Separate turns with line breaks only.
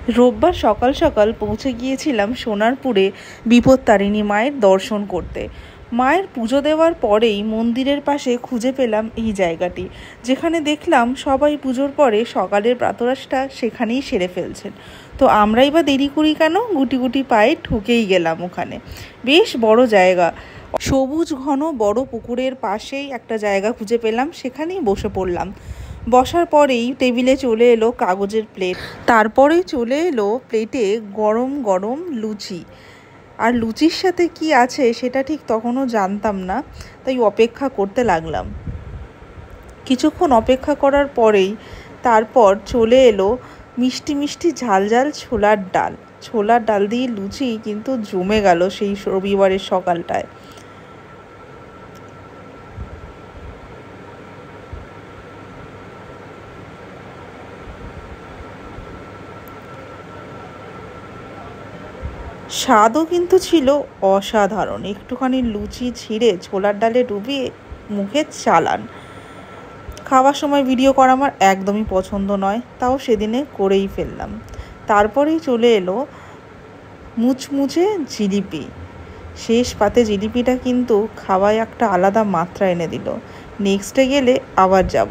রোববার সকাল সকাল পৌঁছে গিয়েছিলাম সোনারপুরে বিপত্তারিণী মায়ের দর্শন করতে। মায়ের পুজো দেওয়ার পরেই মন্দিরের পাশে খুঁজে পেলাম এই জায়গাটি, যেখানে দেখলাম সবাই পুজোর পরে সকালের প্রাতরাশটা সেখানেই সেরে ফেলছেন। তো আমরাই বা দেরি করি কেন, গুটি গুটি পায়ে ঢুকেই গেলাম ওখানে। বেশ বড় জায়গা, সবুজ ঘন বড় পুকুরের পাশেই একটা জায়গা খুঁজে পেলাম, সেখানেই বসে পড়লাম। বসার পরেই টেবিলে চলে এলো কাগজের প্লেট, তারপরেই চলে এলো প্লেটে গরম গরম লুচি। আর লুচির সাথে কি আছে সেটা ঠিক তখনও জানতাম না, তাই অপেক্ষা করতে লাগলাম। কিছুক্ষণ অপেক্ষা করার পরেই তারপর চলে এলো মিষ্টি মিষ্টি ঝাল ঝাল ছোলার ডাল। ছোলার ডাল দিয়ে লুচি কিন্তু জমে গেল সেই রবিবারের সকালটায়। স্বাদও কিন্তু ছিল অসাধারণ। একটুখানি লুচি ছিঁড়ে ছোলার ডালে ডুবিয়ে মুখে চালান। খাওয়ার সময় ভিডিও করা আমার একদমই পছন্দ নয়, তাও সেদিনে করেই ফেললাম। তারপরেই চলে এলো মুচমুচে জিলিপি। শেষ পাতে জিলিপিটা কিন্তু খাওয়ায় একটা আলাদা মাত্রা এনে দিল। নেক্সটে গেলে আবার যাব।